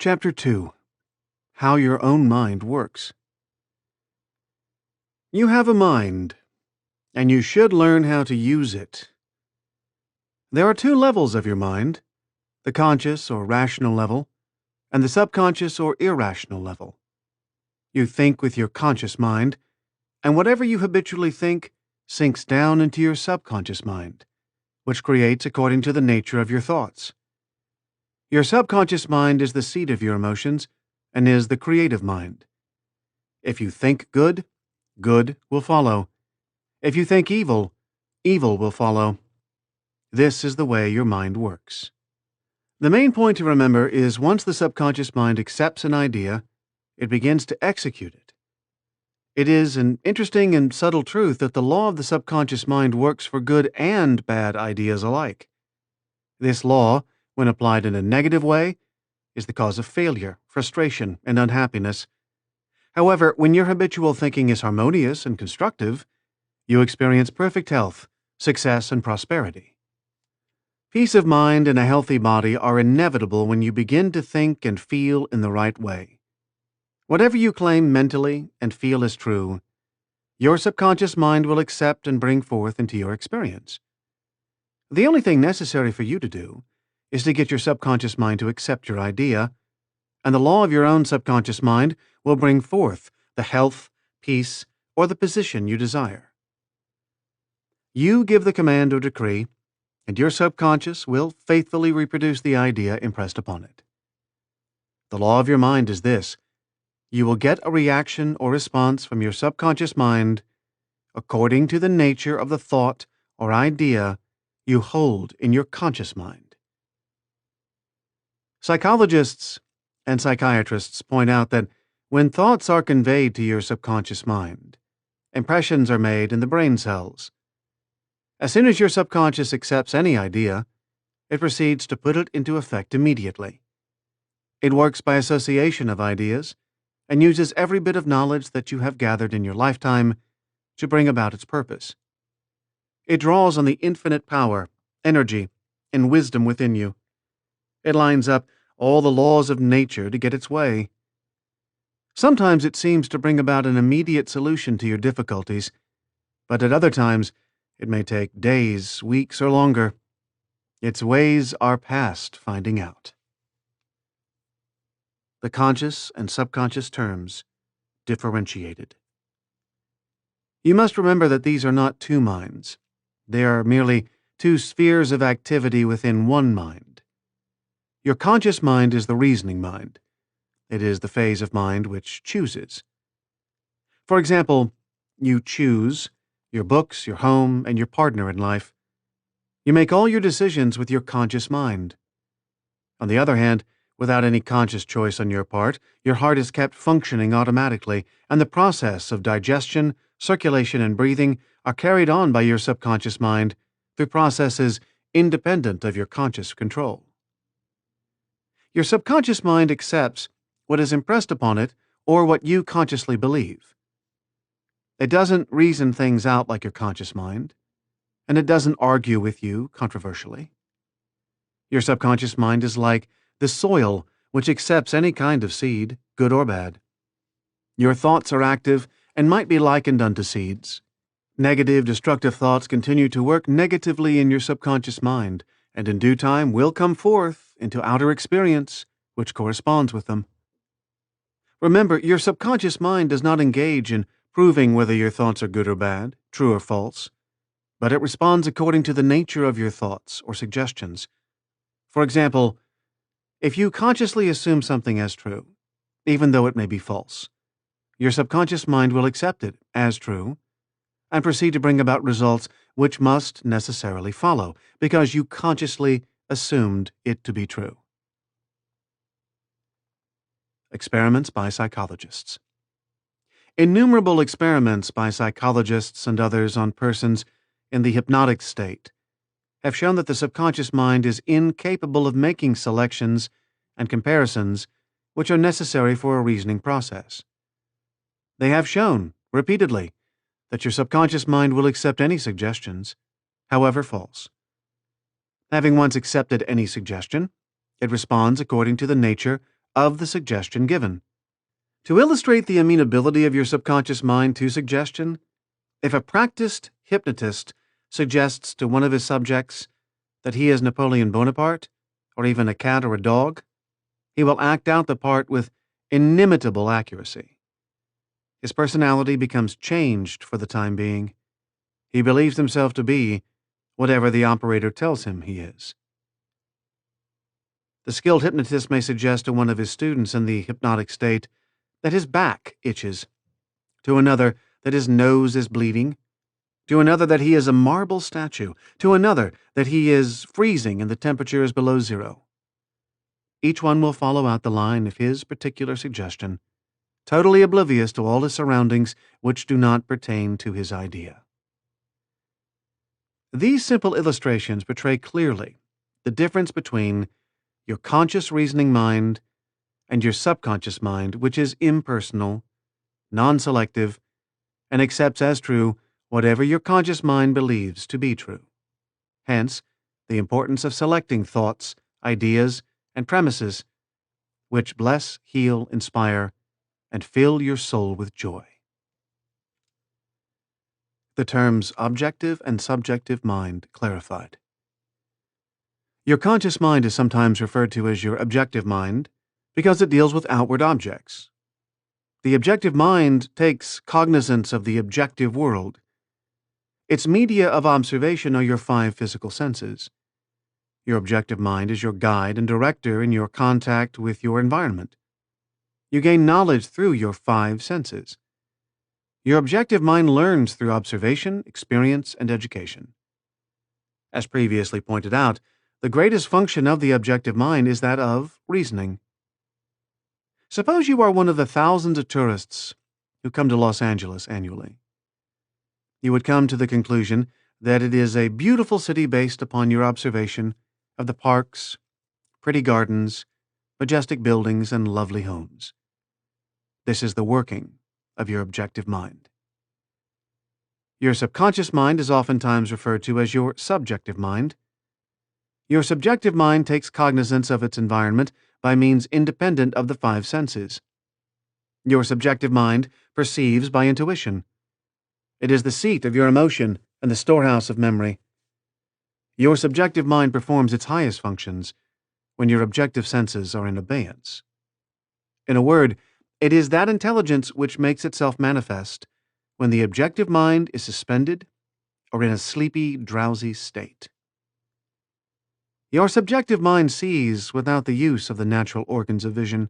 Chapter 2. How Your Own Mind Works. You have a mind, and you should learn how to use it. There are two levels of your mind, the conscious or rational level, and the subconscious or irrational level. You think with your conscious mind, and whatever you habitually think sinks down into your subconscious mind, which creates according to the nature of your thoughts. Your subconscious mind is the seat of your emotions and is the creative mind. If you think good, good will follow. If you think evil, evil will follow. This is the way your mind works. The main point to remember is once the subconscious mind accepts an idea, it begins to execute it. It is an interesting and subtle truth that the law of the subconscious mind works for good and bad ideas alike. This law, when applied in a negative way, is the cause of failure, frustration, and unhappiness. However, when your habitual thinking is harmonious and constructive, you experience perfect health, success, and prosperity. Peace of mind and a healthy body are inevitable when you begin to think and feel in the right way. Whatever you claim mentally and feel is true, your subconscious mind will accept and bring forth into your experience. The only thing necessary for you to do is to get your subconscious mind to accept your idea, and the law of your own subconscious mind will bring forth the health, peace, or the position you desire. You give the command or decree, and your subconscious will faithfully reproduce the idea impressed upon it. The law of your mind is this: you will get a reaction or response from your subconscious mind according to the nature of the thought or idea you hold in your conscious mind. Psychologists and psychiatrists point out that when thoughts are conveyed to your subconscious mind, impressions are made in the brain cells. As soon as your subconscious accepts any idea, it proceeds to put it into effect immediately. It works by association of ideas and uses every bit of knowledge that you have gathered in your lifetime to bring about its purpose. It draws on the infinite power, energy, and wisdom within you. It lines up all the laws of nature to get its way. Sometimes it seems to bring about an immediate solution to your difficulties, but at other times it may take days, weeks, or longer. Its ways are past finding out. The conscious and subconscious terms differentiated. You must remember that these are not two minds. They are merely two spheres of activity within one mind. Your conscious mind is the reasoning mind. It is the phase of mind which chooses. For example, you choose your books, your home, and your partner in life. You make all your decisions with your conscious mind. On the other hand, without any conscious choice on your part, your heart is kept functioning automatically, and the process of digestion, circulation, and breathing are carried on by your subconscious mind through processes independent of your conscious control. Your subconscious mind accepts what is impressed upon it or what you consciously believe. It doesn't reason things out like your conscious mind, and it doesn't argue with you controversially. Your subconscious mind is like the soil which accepts any kind of seed, good or bad. Your thoughts are active and might be likened unto seeds. Negative, destructive thoughts continue to work negatively in your subconscious mind, and in due time will come forth into outer experience, which corresponds with them. Remember, your subconscious mind does not engage in proving whether your thoughts are good or bad, true or false, but it responds according to the nature of your thoughts or suggestions. For example, if you consciously assume something as true, even though it may be false, your subconscious mind will accept it as true and proceed to bring about results which must necessarily follow, because you consciously assumed it to be true. Experiments by psychologists. Innumerable experiments by psychologists and others on persons in the hypnotic state have shown that the subconscious mind is incapable of making selections and comparisons which are necessary for a reasoning process. They have shown, repeatedly, that your subconscious mind will accept any suggestions, however false. Having once accepted any suggestion, it responds according to the nature of the suggestion given. To illustrate the amenability of your subconscious mind to suggestion, if a practiced hypnotist suggests to one of his subjects that he is Napoleon Bonaparte, or even a cat or a dog, he will act out the part with inimitable accuracy. His personality becomes changed for the time being. He believes himself to be whatever the operator tells him he is. The skilled hypnotist may suggest to one of his students in the hypnotic state that his back itches, to another that his nose is bleeding, to another that he is a marble statue, to another that he is freezing and the temperature is below zero. Each one will follow out the line of his particular suggestion, totally oblivious to all his surroundings which do not pertain to his idea. These simple illustrations portray clearly the difference between your conscious reasoning mind and your subconscious mind, which is impersonal, non-selective, and accepts as true whatever your conscious mind believes to be true. Hence, the importance of selecting thoughts, ideas, and premises which bless, heal, inspire, and fill your soul with joy. The terms objective and subjective mind clarified. Your conscious mind is sometimes referred to as your objective mind because it deals with outward objects. The objective mind takes cognizance of the objective world. Its media of observation are your 5 physical senses. Your objective mind is your guide and director in your contact with your environment. You gain knowledge through your 5 senses. Your objective mind learns through observation, experience, and education. As previously pointed out, the greatest function of the objective mind is that of reasoning. Suppose you are one of the thousands of tourists who come to Los Angeles annually. You would come to the conclusion that it is a beautiful city based upon your observation of the parks, pretty gardens, majestic buildings, and lovely homes. This is the working of your objective mind. Your subconscious mind is oftentimes referred to as your subjective mind. Your subjective mind takes cognizance of its environment by means independent of the 5 senses. Your subjective mind perceives by intuition. It is the seat of your emotion and the storehouse of memory. Your subjective mind performs its highest functions when your objective senses are in abeyance. In a word, it is that intelligence which makes itself manifest when the objective mind is suspended or in a sleepy, drowsy state. Your subjective mind sees without the use of the natural organs of vision.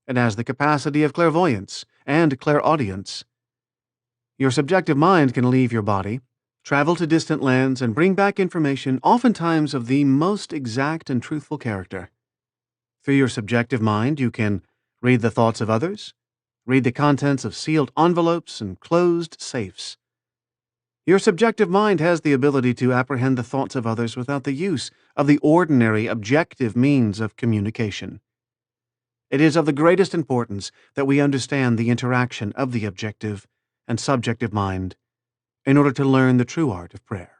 It has the capacity of clairvoyance and clairaudience. Your subjective mind can leave your body, travel to distant lands, and bring back information oftentimes of the most exact and truthful character. Through your subjective mind, you can read the thoughts of others, read the contents of sealed envelopes and closed safes. Your subjective mind has the ability to apprehend the thoughts of others without the use of the ordinary objective means of communication. It is of the greatest importance that we understand the interaction of the objective and subjective mind in order to learn the true art of prayer.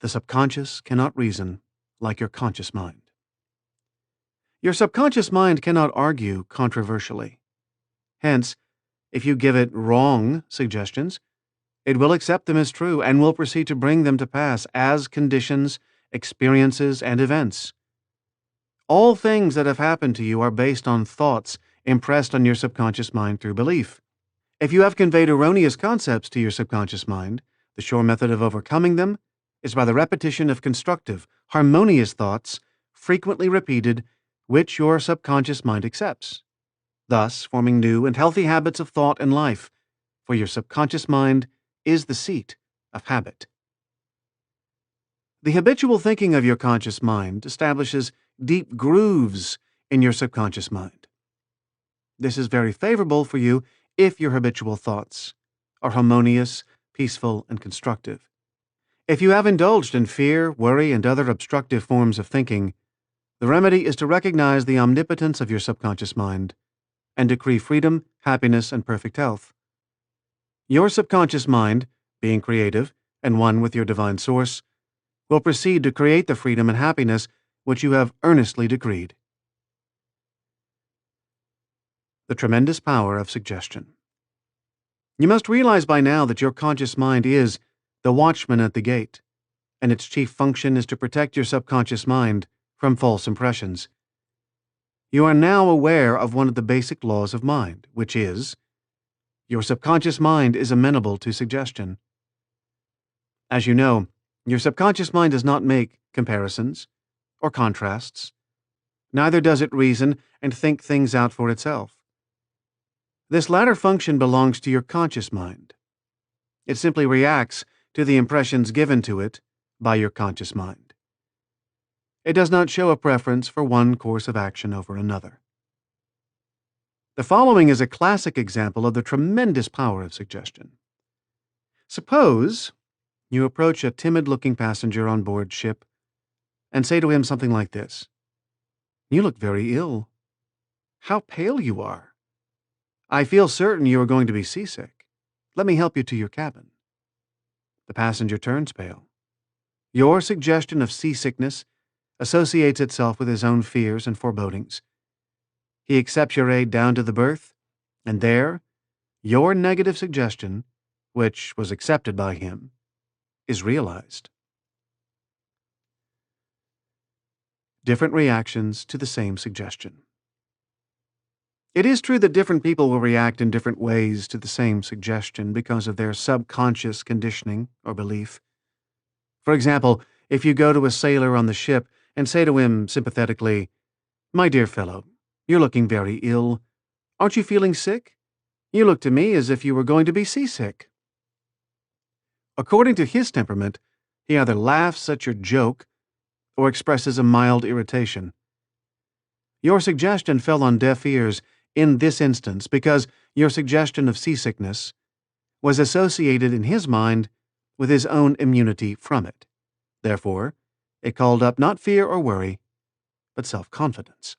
The subconscious cannot reason like your conscious mind. Your subconscious mind cannot argue controversially. Hence, if you give it wrong suggestions, it will accept them as true and will proceed to bring them to pass as conditions, experiences, and events. All things that have happened to you are based on thoughts impressed on your subconscious mind through belief. If you have conveyed erroneous concepts to your subconscious mind, the sure method of overcoming them is by the repetition of constructive, harmonious thoughts, frequently repeated, which your subconscious mind accepts, thus forming new and healthy habits of thought and life, for your subconscious mind is the seat of habit. The habitual thinking of your conscious mind establishes deep grooves in your subconscious mind. This is very favorable for you if your habitual thoughts are harmonious, peaceful, and constructive. If you have indulged in fear, worry, and other obstructive forms of thinking, the remedy is to recognize the omnipotence of your subconscious mind and decree freedom, happiness, and perfect health. Your subconscious mind, being creative and one with your divine source, will proceed to create the freedom and happiness which you have earnestly decreed. The tremendous power of suggestion. You must realize by now that your conscious mind is the watchman at the gate, and its chief function is to protect your subconscious mind from false impressions. You are now aware of one of the basic laws of mind, which is, your subconscious mind is amenable to suggestion. As you know, your subconscious mind does not make comparisons or contrasts. Neither does it reason and think things out for itself. This latter function belongs to your conscious mind. It simply reacts to the impressions given to it by your conscious mind. It does not show a preference for one course of action over another. The following is a classic example of the tremendous power of suggestion. Suppose you approach a timid-looking passenger on board ship and say to him something like this: "You look very ill. How pale you are. I feel certain you are going to be seasick. Let me help you to your cabin." The passenger turns pale. Your suggestion of seasickness associates itself with his own fears and forebodings. He accepts your aid down to the berth, and there, your negative suggestion, which was accepted by him, is realized. Different reactions to the same suggestion. It is true that different people will react in different ways to the same suggestion because of their subconscious conditioning or belief. For example, if you go to a sailor on the ship and say to him sympathetically, "My dear fellow, you're looking very ill. Aren't you feeling sick? You look to me as if you were going to be seasick." According to his temperament, he either laughs at your joke or expresses a mild irritation. Your suggestion fell on deaf ears in this instance because your suggestion of seasickness was associated in his mind with his own immunity from it. Therefore, it called up not fear or worry, but self-confidence.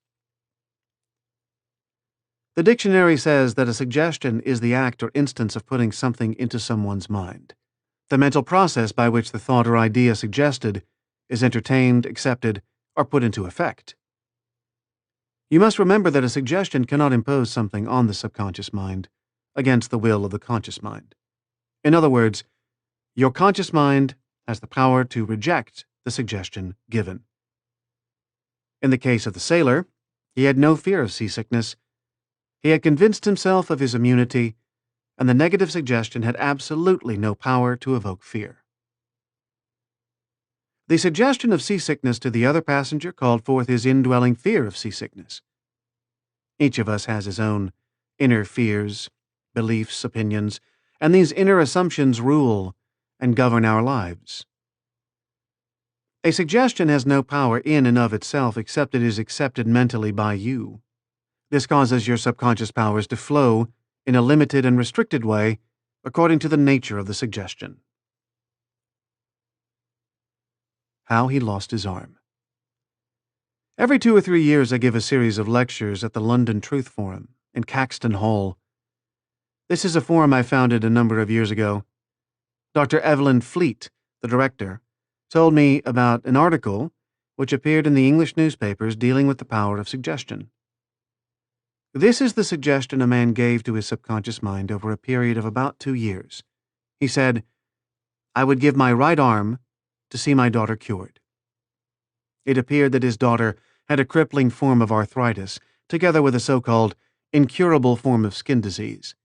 The dictionary says that a suggestion is the act or instance of putting something into someone's mind. The mental process by which the thought or idea suggested is entertained, accepted, or put into effect. You must remember that a suggestion cannot impose something on the subconscious mind against the will of the conscious mind. In other words, your conscious mind has the power to reject the suggestion given. In the case of the sailor, he had no fear of seasickness. He had convinced himself of his immunity, and the negative suggestion had absolutely no power to evoke fear. The suggestion of seasickness to the other passenger called forth his indwelling fear of seasickness. Each of us has his own inner fears, beliefs, opinions, and these inner assumptions rule and govern our lives. A suggestion has no power in and of itself except it is accepted mentally by you. This causes your subconscious powers to flow in a limited and restricted way according to the nature of the suggestion. How he lost his arm. Every 2 or 3 years I give a series of lectures at the London Truth Forum in Caxton Hall. This is a forum I founded a number of years ago. Dr. Evelyn Fleet, the director, told me about an article which appeared in the English newspapers dealing with the power of suggestion. This is the suggestion a man gave to his subconscious mind over a period of about 2 years. He said, "I would give my right arm to see my daughter cured." It appeared that his daughter had a crippling form of arthritis, together with a so-called incurable form of skin disease.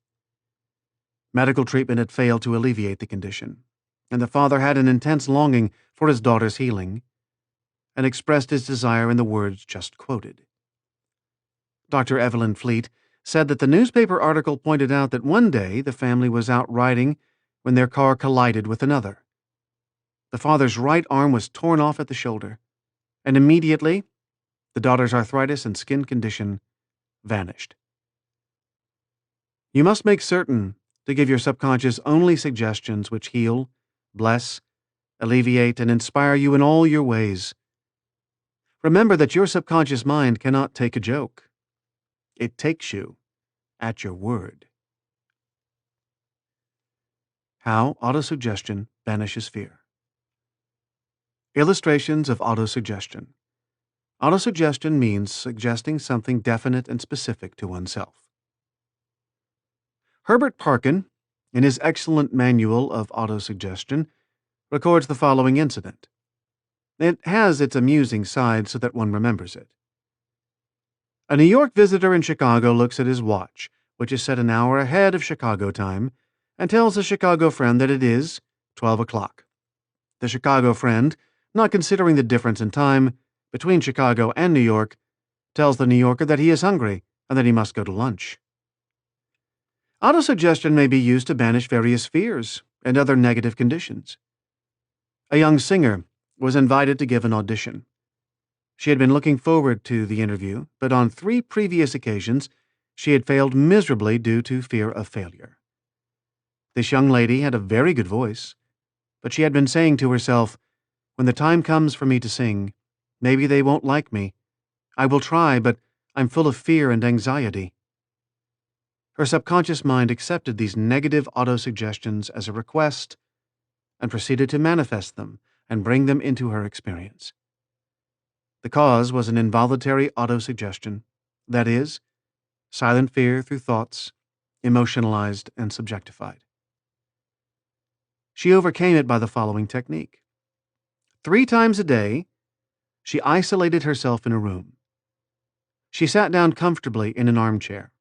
Medical treatment had failed to alleviate the condition, and the father had an intense longing for his daughter's healing, and expressed his desire in the words just quoted. Dr. Evelyn Fleet said that the newspaper article pointed out that one day the family was out riding when their car collided with another. The father's right arm was torn off at the shoulder, and immediately the daughter's arthritis and skin condition vanished. You must make certain to give your subconscious only suggestions which heal, bless, alleviate, and inspire you in all your ways. Remember that your subconscious mind cannot take a joke. It takes you at your word. How autosuggestion banishes fear. Illustrations of autosuggestion. Autosuggestion means suggesting something definite and specific to oneself. Herbert Parkin, in his excellent manual of autosuggestion, records the following incident. It has its amusing side so that one remembers it. A New York visitor in Chicago looks at his watch, which is set an hour ahead of Chicago time, and tells a Chicago friend that it is 12 o'clock. The Chicago friend, not considering the difference in time between Chicago and New York, tells the New Yorker that he is hungry and that he must go to lunch. Autosuggestion may be used to banish various fears and other negative conditions. A young singer was invited to give an audition. She had been looking forward to the interview, but on 3 previous occasions she had failed miserably due to fear of failure. This young lady had a very good voice, but she had been saying to herself, "When the time comes for me to sing, maybe they won't like me. I will try, but I'm full of fear and anxiety." Her subconscious mind accepted these negative autosuggestions as a request and proceeded to manifest them and bring them into her experience. The cause was an involuntary autosuggestion, that is, silent fear through thoughts, emotionalized and subjectified. She overcame it by the following technique. 3 times a day, she isolated herself in a room. She sat down comfortably in an armchair,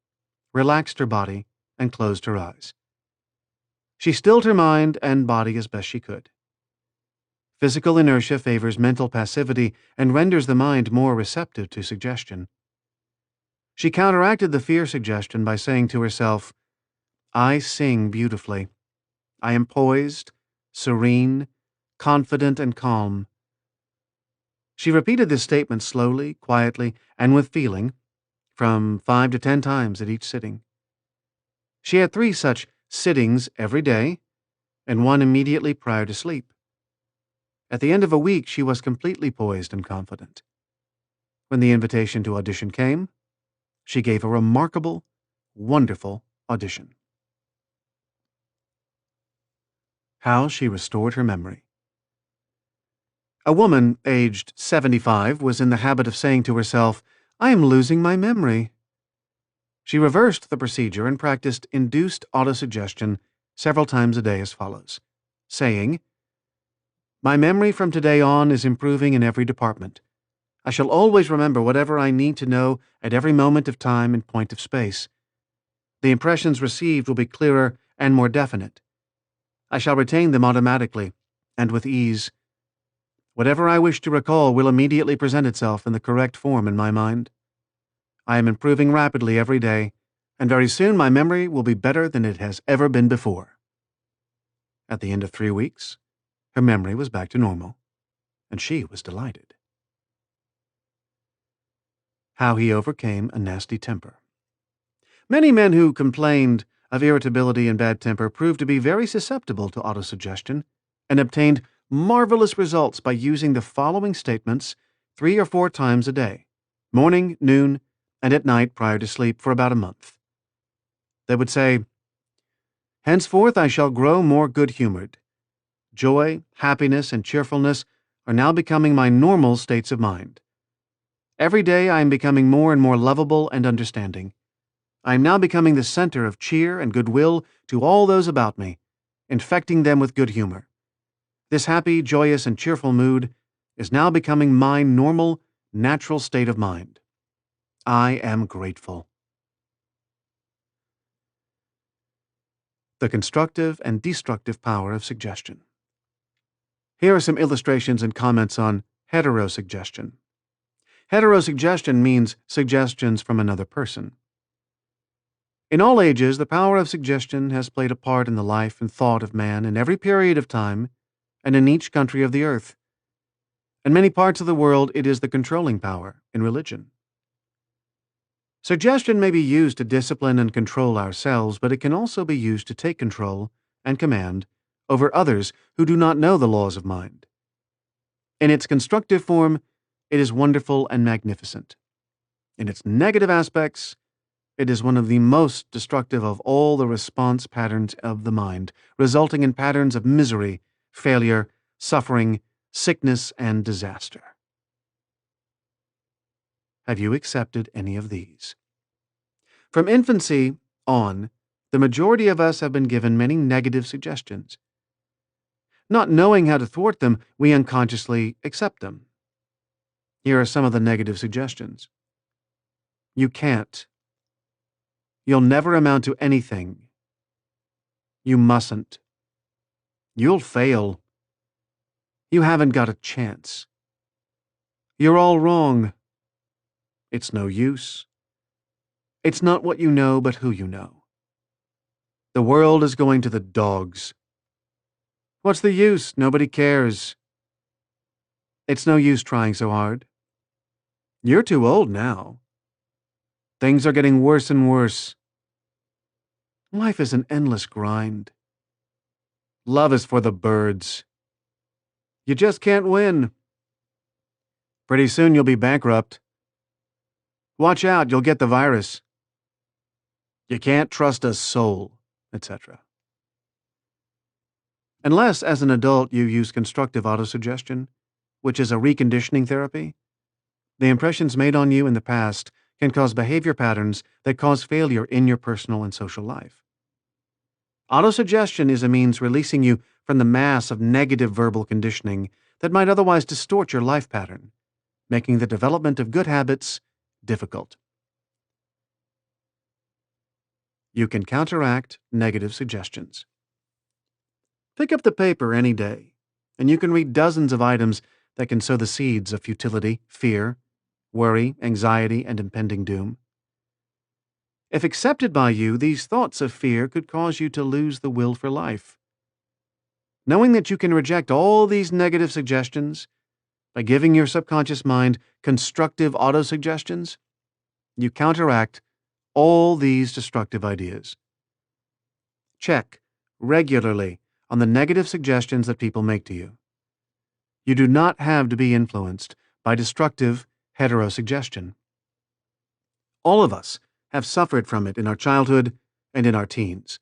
relaxed her body, and closed her eyes. She stilled her mind and body as best she could. Physical inertia favors mental passivity and renders the mind more receptive to suggestion. She counteracted the fear suggestion by saying to herself, "I sing beautifully. I am poised, serene, confident, and calm." She repeated this statement slowly, quietly, and with feeling, from 5 to 10 times at each sitting. She had 3 such sittings every day, and 1 immediately prior to sleep. At the end of a week, she was completely poised and confident. When the invitation to audition came, she gave a remarkable, wonderful audition. How she restored her memory. A woman, aged 75, was in the habit of saying to herself, "I am losing my memory." She reversed the procedure and practiced induced autosuggestion several times a day as follows, saying, "My memory from today on is improving in every department. I shall always remember whatever I need to know at every moment of time and point of space. The impressions received will be clearer and more definite. I shall retain them automatically and with ease. Whatever I wish to recall will immediately present itself in the correct form in my mind. I am improving rapidly every day, and very soon my memory will be better than it has ever been before." At the end of 3 weeks, her memory was back to normal, and she was delighted. How he overcame a nasty temper. Many men who complained of irritability and bad temper proved to be very susceptible to autosuggestion and obtained marvelous results by using the following statements 3 or 4 times a day, morning, noon, and at night prior to sleep for about a month. They would say, "Henceforth I shall grow more good-humored. Joy, happiness, and cheerfulness are now becoming my normal states of mind. Every day I am becoming more and more lovable and understanding. I am now becoming the center of cheer and goodwill to all those about me, infecting them with good humor. This happy, joyous, and cheerful mood is now becoming my normal, natural state of mind. I am grateful." The constructive and destructive power of suggestion. Here are some illustrations and comments on heterosuggestion. Heterosuggestion means suggestions from another person. In all ages, the power of suggestion has played a part in the life and thought of man in every period of time and in each country of the earth. In many parts of the world, it is the controlling power in religion. Suggestion may be used to discipline and control ourselves, but it can also be used to take control and command over others who do not know the laws of mind. In its constructive form, it is wonderful and magnificent. In its negative aspects, it is one of the most destructive of all the response patterns of the mind, resulting in patterns of misery, failure, suffering, sickness, and disaster. have you accepted any of these? From infancy on, the majority of us have been given many negative suggestions. Not knowing how to thwart them, we unconsciously accept them. Here are some of the negative suggestions. You can't. You'll never amount to anything. You mustn't. You'll fail. You haven't got a chance. You're all wrong. It's no use. It's not what you know, but who you know. The world is going to the dogs. What's the use? Nobody cares. It's no use trying so hard. You're too old now. Things are getting worse and worse. Life is an endless grind. Love is for the birds. You just can't win. Pretty soon you'll be bankrupt. Watch out, you'll get the virus. You can't trust a soul, etc. Unless, as an adult, you use constructive autosuggestion, which is a reconditioning therapy, the impressions made on you in the past can cause behavior patterns that cause failure in your personal and social life. Autosuggestion is a means releasing you from the mass of negative verbal conditioning that might otherwise distort your life pattern, making the development of good habits difficult. You can counteract negative suggestions. Pick up the paper any day, and you can read dozens of items that can sow the seeds of futility, fear, worry, anxiety, and impending doom. If accepted by you, these thoughts of fear could cause you to lose the will for life. Knowing that you can reject all these negative suggestions by giving your subconscious mind constructive autosuggestions, you counteract all these destructive ideas. Check regularly on the negative suggestions that people make to you. You do not have to be influenced by destructive heterosuggestion. All of us have suffered from it in our childhood and in our teens.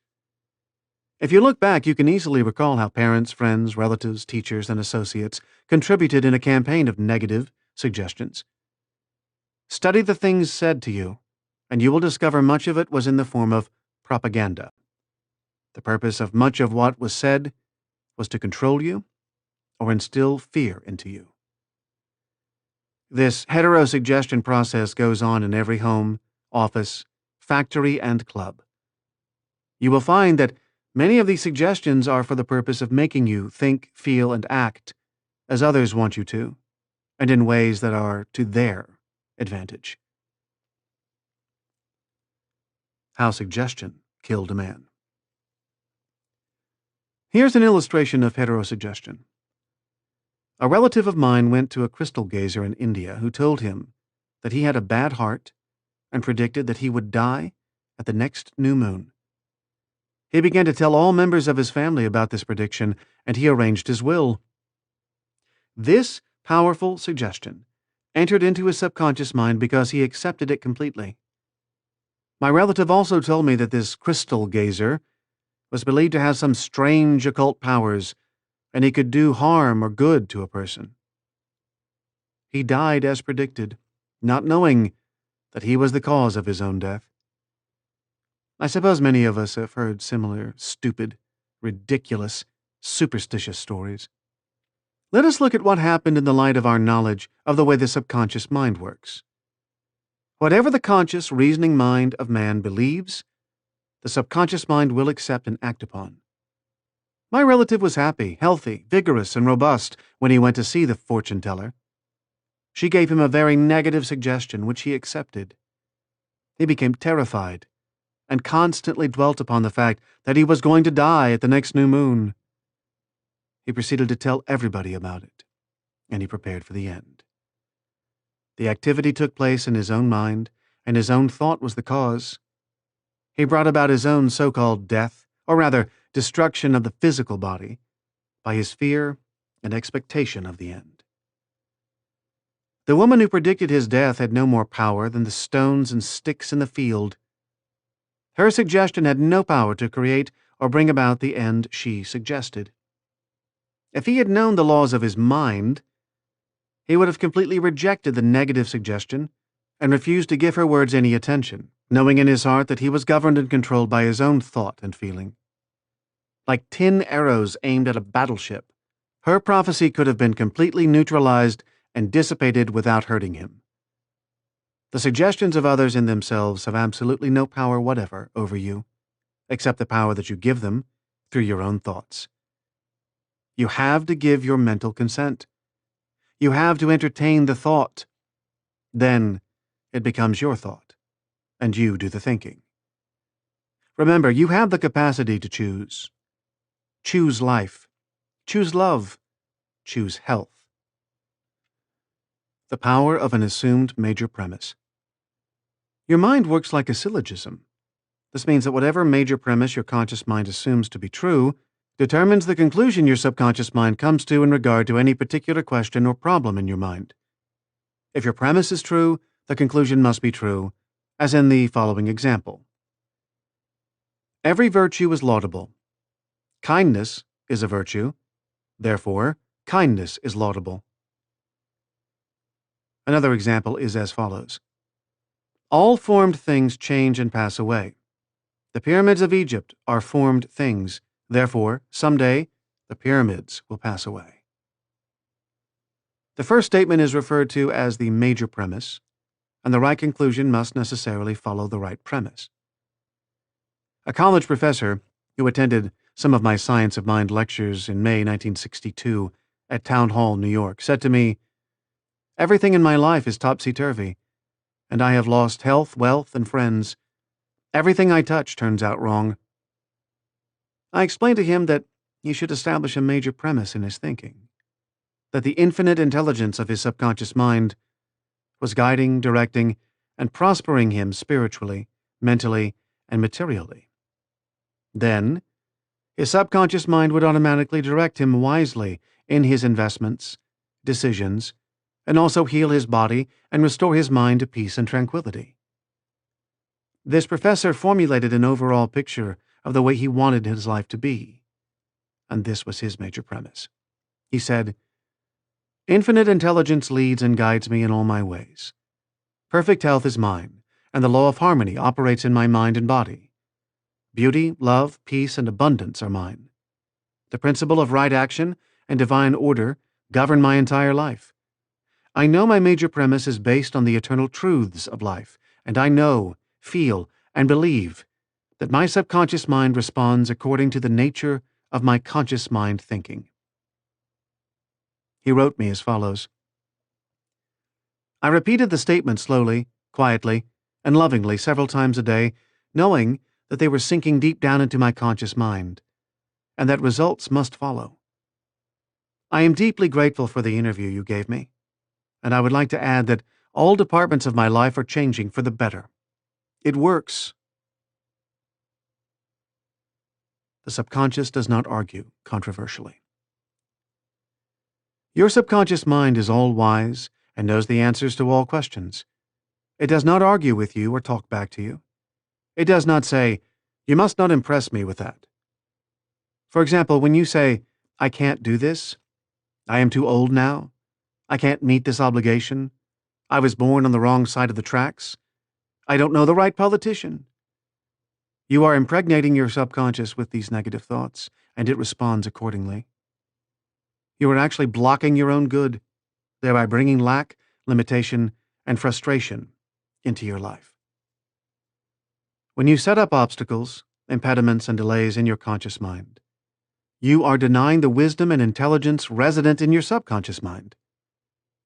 If you look back, you can easily recall how parents, friends, relatives, teachers, and associates contributed in a campaign of negative suggestions. Study the things said to you, and you will discover much of it was in the form of propaganda. The purpose of much of what was said was to control you or instill fear into you. This heterosuggestion process goes on in every home, office, factory, and club. You will find that many of these suggestions are for the purpose of making you think, feel, and act as others want you to, and in ways that are to their advantage. How suggestion killed a man. Here's an illustration of heterosuggestion. A relative of mine went to a crystal gazer in India who told him that he had a bad heart and predicted that he would die at the next new moon. He began to tell all members of his family about this prediction, and he arranged his will. This powerful suggestion entered into his subconscious mind because he accepted it completely. My relative also told me that this crystal gazer was believed to have some strange occult powers, and he could do harm or good to a person. He died as predicted, not knowing that he was the cause of his own death. I suppose many of us have heard similar stupid, ridiculous, superstitious stories. Let us look at what happened in the light of our knowledge of the way the subconscious mind works. Whatever the conscious, reasoning mind of man believes, the subconscious mind will accept and act upon. My relative was happy, healthy, vigorous, and robust when he went to see the fortune teller. She gave him a very negative suggestion, which he accepted. He became terrified and constantly dwelt upon the fact that he was going to die at the next new moon. He proceeded to tell everybody about it, and he prepared for the end. The activity took place in his own mind, and his own thought was the cause. He brought about his own so-called death, or rather, destruction of the physical body, by his fear and expectation of the end. The woman who predicted his death had no more power than the stones and sticks in the field. Her suggestion had no power to create or bring about the end she suggested. If he had known the laws of his mind, he would have completely rejected the negative suggestion and refused to give her words any attention, knowing in his heart that he was governed and controlled by his own thought and feeling. Like tin arrows aimed at a battleship, her prophecy could have been completely neutralized and dissipated without hurting him. The suggestions of others in themselves have absolutely no power whatever over you, except the power that you give them through your own thoughts. You have to give your mental consent. You have to entertain the thought. Then it becomes your thought, and you do the thinking. Remember, you have the capacity to choose. Choose life. Choose love. Choose health. The power of an assumed major premise. Your mind works like a syllogism. This means that whatever major premise your conscious mind assumes to be true determines the conclusion your subconscious mind comes to in regard to any particular question or problem in your mind. If your premise is true, the conclusion must be true, as in the following example. Every virtue is laudable. Kindness is a virtue. Therefore, kindness is laudable. Another example is as follows. All formed things change and pass away. The pyramids of Egypt are formed things. Therefore, someday, the pyramids will pass away. The first statement is referred to as the major premise, and the right conclusion must necessarily follow the right premise. A college professor who attended some of my Science of Mind lectures in May 1962 at Town Hall, New York, said to me, "Everything in my life is topsy-turvy, and I have lost health, wealth, and friends. Everything I touch turns out wrong." I explained to him that he should establish a major premise in his thinking, that the infinite intelligence of his subconscious mind was guiding, directing, and prospering him spiritually, mentally, and materially. Then, his subconscious mind would automatically direct him wisely in his investments, decisions, and also heal his body and restore his mind to peace and tranquility. This professor formulated an overall picture of the way he wanted his life to be, and this was his major premise. He said, "Infinite intelligence leads and guides me in all my ways. Perfect health is mine, and the law of harmony operates in my mind and body. Beauty, love, peace, and abundance are mine. The principle of right action and divine order govern my entire life. I know my major premise is based on the eternal truths of life, and I know, feel, and believe that my subconscious mind responds according to the nature of my conscious mind thinking." He wrote me as follows. "I repeated the statement slowly, quietly, and lovingly several times a day, knowing that they were sinking deep down into my conscious mind, and that results must follow. I am deeply grateful for the interview you gave me, and I would like to add that all departments of my life are changing for the better. It works." The subconscious does not argue controversially. Your subconscious mind is all-wise and knows the answers to all questions. It does not argue with you or talk back to you. It does not say, "You must not impress me with that." For example, when you say, "I can't do this," "I am too old now," "I can't meet this obligation," "I was born on the wrong side of the tracks," "I don't know the right politician," you are impregnating your subconscious with these negative thoughts, and it responds accordingly. You are actually blocking your own good, thereby bringing lack, limitation, and frustration into your life. When you set up obstacles, impediments, and delays in your conscious mind, you are denying the wisdom and intelligence resident in your subconscious mind.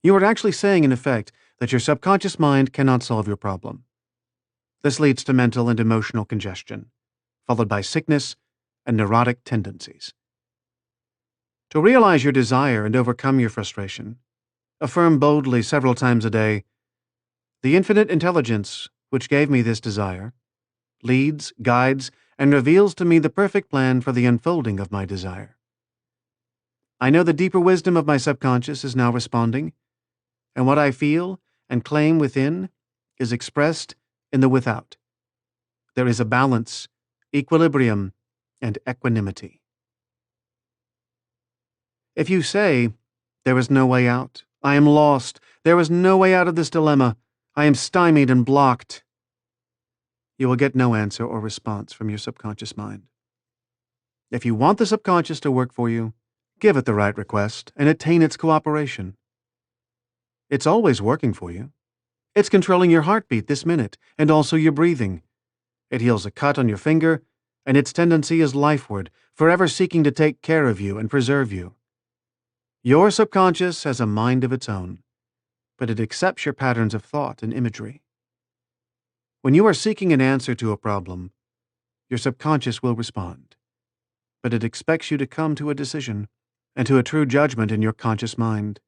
You are actually saying, in effect, that your subconscious mind cannot solve your problem. This leads to mental and emotional congestion, followed by sickness and neurotic tendencies. To realize your desire and overcome your frustration, affirm boldly several times a day, "The infinite intelligence which gave me this desire leads, guides, and reveals to me the perfect plan for the unfolding of my desire. I know the deeper wisdom of my subconscious is now responding, and what I feel and claim within is expressed in the without. There is a balance, equilibrium, and equanimity." If you say, "There is no way out, I am lost, there is no way out of this dilemma, I am stymied and blocked. You will get no answer or response from your subconscious mind. If you want the subconscious to work for you, give it the right request and attain its cooperation. It's always working for you. It's controlling your heartbeat this minute and also your breathing. It heals a cut on your finger, and its tendency is lifeward, forever seeking to take care of you and preserve you. Your subconscious has a mind of its own, but it accepts your patterns of thought and imagery. When you are seeking an answer to a problem, your subconscious will respond, but it expects you to come to a decision and to a true judgment in your conscious mind.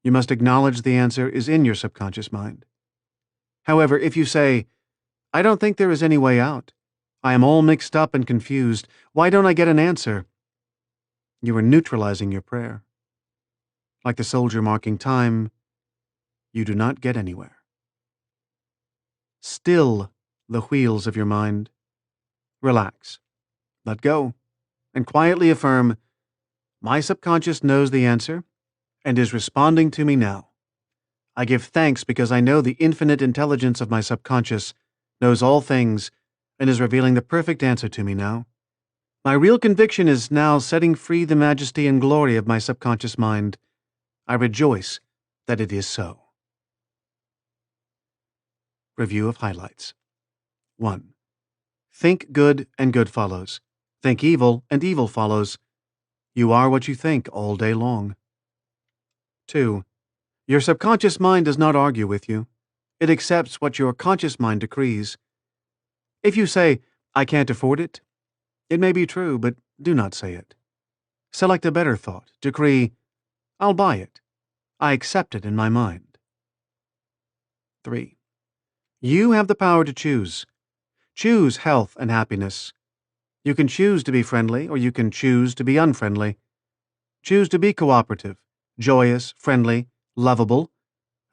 You must acknowledge the answer is in your subconscious mind. However, if you say, "I don't think there is any way out. I am all mixed up and confused. Why don't I get an answer?" You are neutralizing your prayer. Like the soldier marking time, you do not get anywhere. Still the wheels of your mind. Relax, let go, and quietly affirm, "My subconscious knows the answer and is responding to me now. I give thanks because I know the infinite intelligence of my subconscious knows all things and is revealing the perfect answer to me now. My real conviction is now setting free the majesty and glory of my subconscious mind. I rejoice that it is so." Review of highlights. 1. Think good and good follows. Think evil and evil follows. You are what you think all day long. 2. Your subconscious mind does not argue with you. It accepts what your conscious mind decrees. If you say, "I can't afford it," it may be true, but do not say it. Select a better thought. Decree, "I'll buy it. I accept it in my mind." 3. You have the power to choose. Choose health and happiness. You can choose to be friendly, or you can choose to be unfriendly. Choose to be cooperative, joyous, friendly, lovable,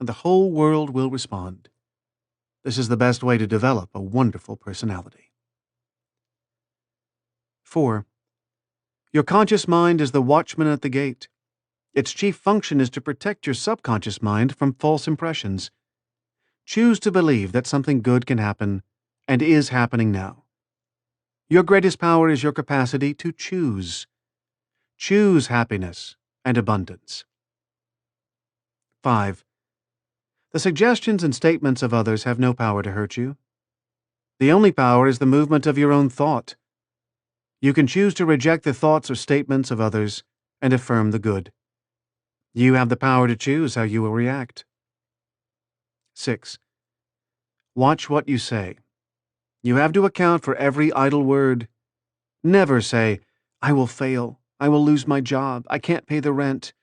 and the whole world will respond. This is the best way to develop a wonderful personality. 4. Your conscious mind is the watchman at the gate. Its chief function is to protect your subconscious mind from false impressions. Choose to believe that something good can happen and is happening now. Your greatest power is your capacity to choose. Choose happiness and abundance. 5. The suggestions and statements of others have no power to hurt you. The only power is the movement of your own thought. You can choose to reject the thoughts or statements of others and affirm the good. You have the power to choose how you will react. 6. Watch what you say. You have to account for every idle word. Never say, "I will fail. I will lose my job. I can't pay the rent."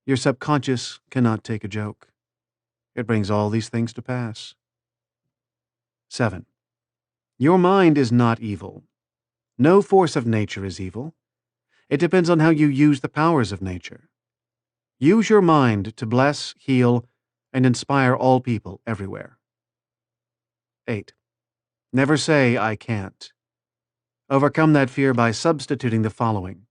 Your subconscious cannot take a joke. It brings all these things to pass. 7. Your mind is not evil. No force of nature is evil. It depends on how you use the powers of nature. Use your mind to bless, heal, and inspire all people everywhere. 8. Never say, "I can't." Overcome that fear by substituting the following: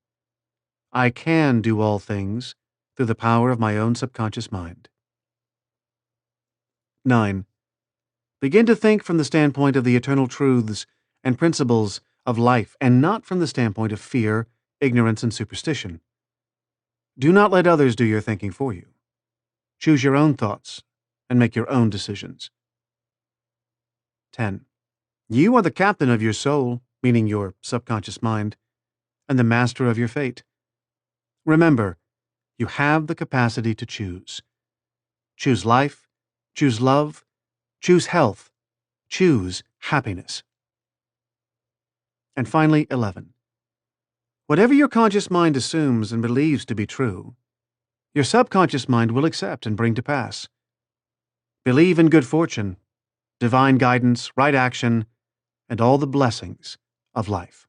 I can do all things through the power of my own subconscious mind. 9. Begin to think from the standpoint of the eternal truths and principles of life and not from the standpoint of fear, ignorance, and superstition. Do not let others do your thinking for you. Choose your own thoughts and make your own decisions. 10. You are the captain of your soul, meaning your subconscious mind, and the master of your fate. Remember, you have the capacity to choose. Choose life, choose love, choose health, choose happiness. And finally, 11. Whatever your conscious mind assumes and believes to be true, your subconscious mind will accept and bring to pass. Believe in good fortune, divine guidance, right action, and all the blessings of life.